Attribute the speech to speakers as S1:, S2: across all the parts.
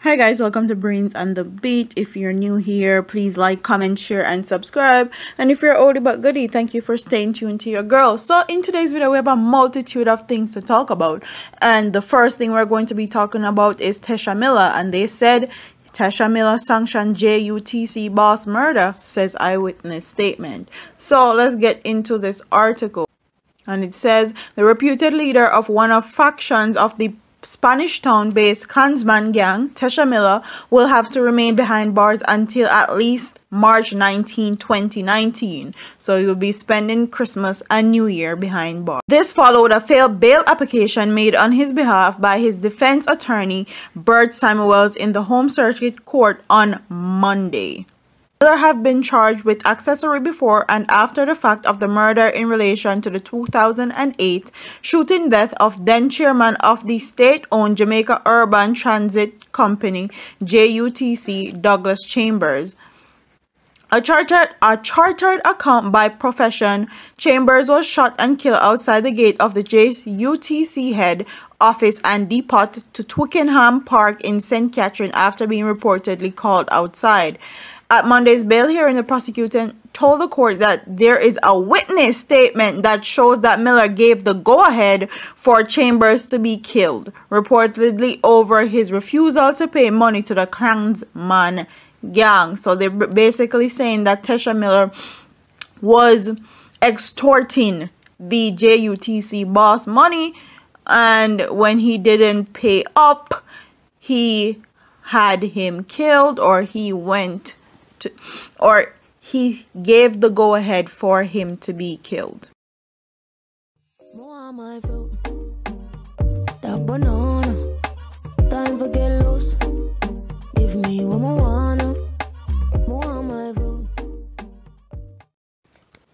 S1: Hi guys, welcome to Brains and the Beat. If you're new here, please like, comment, share, and subscribe. And if you're oldie but goodie, thank you for staying tuned to your girl. So in today's video, we have a multitude of things to talk about. And the first thing we're going to be talking about is Tesha Miller. And they said Tesha Miller sanctioned JUTC boss murder, says eyewitness statement. So let's get into this article. And it says the reputed leader of one of factions of the Spanish town-based Klansman gang, Tesha Miller, will have to remain behind bars until at least March 19, 2019. So he will be spending Christmas and New Year behind bars. This followed a failed bail application made on his behalf by his defense attorney, Bert Samuels, in the Home Circuit Court on Monday. Miller have been charged with accessory before and after the fact of the murder in relation to the 2008 shooting death of then chairman of the state-owned Jamaica Urban Transit Company, JUTC, Douglas Chambers. A chartered account by profession, Chambers was shot and killed outside the gate of the JUTC head office and deported to Twickenham Park in St. Catherine after being reportedly called outside. At Monday's bail hearing, the prosecutor told the court that there is a witness statement that shows that Miller gave the go-ahead for Chambers to be killed, reportedly over his refusal to pay money to the Klansman gang. So they're basically saying that Tesha Miller was extorting the JUTC boss money, and when he didn't pay up, he had him killed, or he gave the go-ahead for him to be killed.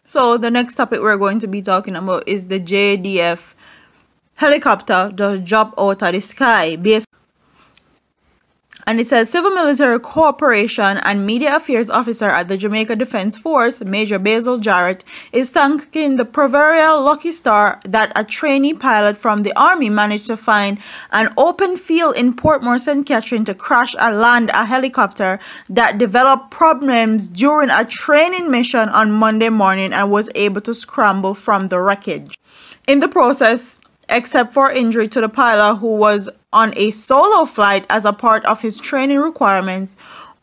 S1: So the next topic we're going to be talking about is the JDF helicopter just dropped out of the sky. And it says Civil Military Cooperation and Media Affairs Officer at the Jamaica Defense Force, Major Basil Jarrett, is thanking the proverbial lucky star that a trainee pilot from the Army managed to find an open field in Portmore, St. Catherine to crash and land a helicopter that developed problems during a training mission on Monday morning and was able to scramble from the wreckage. In the process, except for injury to the pilot who was on a solo flight as a part of his training requirements,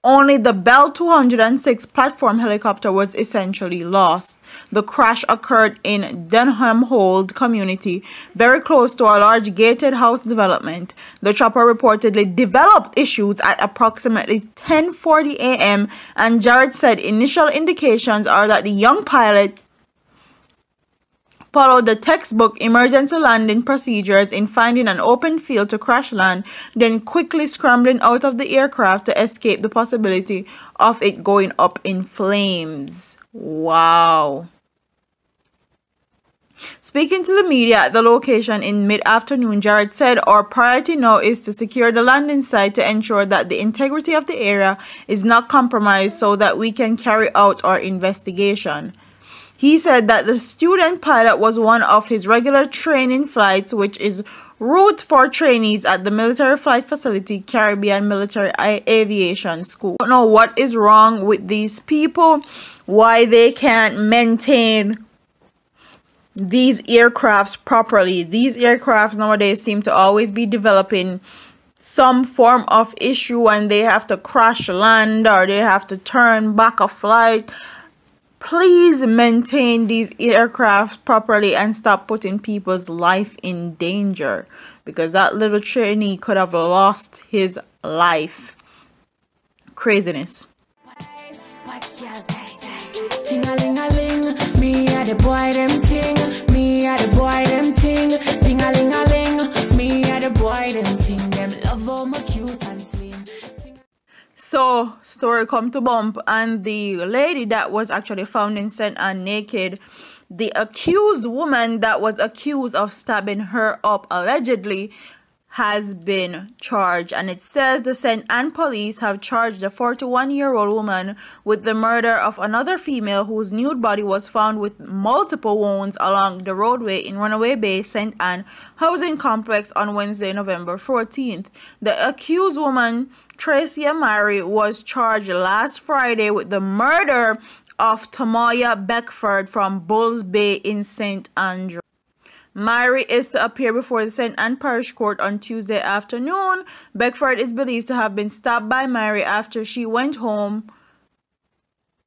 S1: only the Bell 206 platform helicopter was essentially lost. The crash occurred in Denham Hold community, very close to a large gated house development. The chopper reportedly developed issues at approximately 10:40 a.m. and Jarrett said initial indications are that the young pilot followed the textbook emergency landing procedures in finding an open field to crash land, then quickly scrambling out of the aircraft to escape the possibility of it going up in flames. Wow. Speaking to the media at the location in mid-afternoon, Jarrett said, "Our priority now is to secure the landing site to ensure that the integrity of the area is not compromised so that we can carry out our investigation." He said that the student pilot was one of his regular training flights, which is route for trainees at the Military Flight Facility, Caribbean Military Aviation School. I don't know what is wrong with these people, why they can't maintain these aircrafts properly. These aircrafts nowadays seem to always be developing some form of issue and they have to crash land or they have to turn back a flight. Please maintain these aircraft properly and stop putting people's life in danger, because that little trainee could have lost his life. Craziness. So, story come to bump, and the lady that was actually found in St. Anne naked, the accused woman that was accused of stabbing her up allegedly, has been charged, and it says the St. Anne police have charged a 41-year-old woman with the murder of another female whose nude body was found with multiple wounds along the roadway in Runaway Bay, St. Anne housing complex on Wednesday, November 14th. The accused woman, Tesha Miller, was charged last Friday with the murder of Tomoya Beckford from Bulls Bay in St. Andrew. Mary is to appear before the St. Anne Parish Court on Tuesday afternoon. Beckford is believed to have been stabbed by Mary after she went to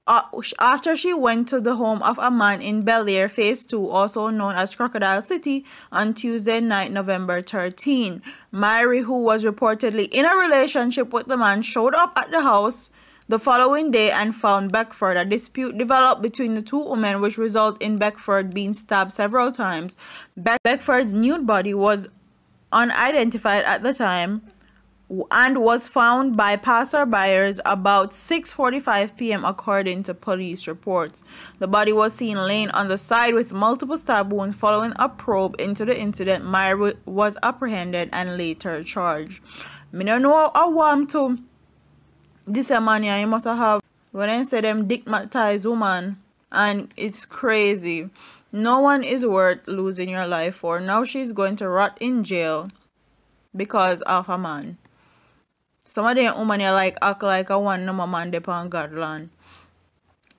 S1: the home of a man in Bel Air, Phase 2, also known as Crocodile City, on Tuesday night, November 13. Mary, who was reportedly in a relationship with the man, showed up at the house the following day and found Beckford. A dispute developed between the two women, which resulted in Beckford being stabbed several times. Beckford's nude body was unidentified at the time and was found by passerbyers about 6:45 p.m. according to police reports. The body was seen laying on the side with multiple stab wounds. Following a probe into the incident, Mary was apprehended and later charged. Me don't know how warm to this man, you must have, when I say them digmatized woman, and it's crazy. No one is worth losing your life for. Now she's going to rot in jail because of a man. Some of them women like act like a one number man depend on God land.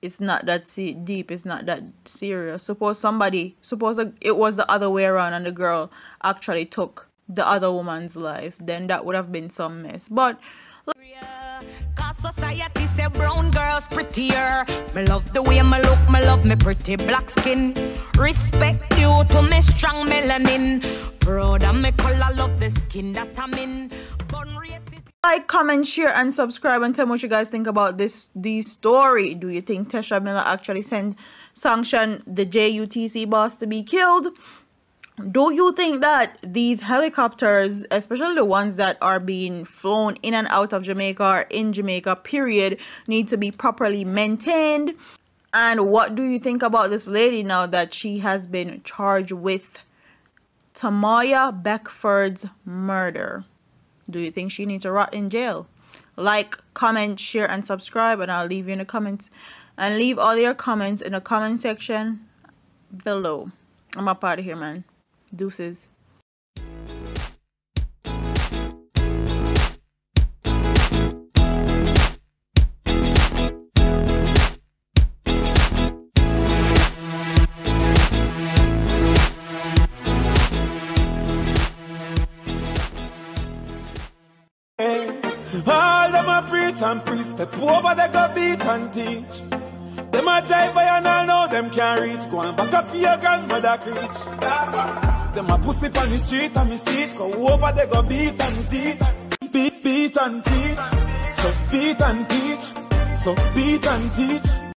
S1: It's not that deep, it's not that serious. Suppose it was the other way around and the girl actually took the other woman's life, then that would have been some mess. But
S2: society say brown girls prettier. Me love the way me look, me love me pretty black skin. Respect you to me strong melanin. Proud of me color, love the skin that I'm in.
S1: Like, comment, share, and subscribe, and tell me what you guys think about this story. Do you think Tesha Miller actually sanctioned the JUTC boss to be killed? Do you think that these helicopters, especially the ones that are being flown in and out of Jamaica or in Jamaica, period, need to be properly maintained? And what do you think about this lady now that she has been charged with Tomoya Beckford's murder? Do you think she needs to rot in jail? Like, comment, share, and subscribe, and I'll leave you in the comments. And leave all your comments in the comment section below. I'm up out of here, man. Deuces.
S3: All them a preach and preach, step over they go beat and teach. Them a jive by and all know them can't reach. Go and back up for your grandmother preach. Them a pussy on the street and me see it. Go over they go beat and teach. Beat and teach. So beat and teach. So beat and teach.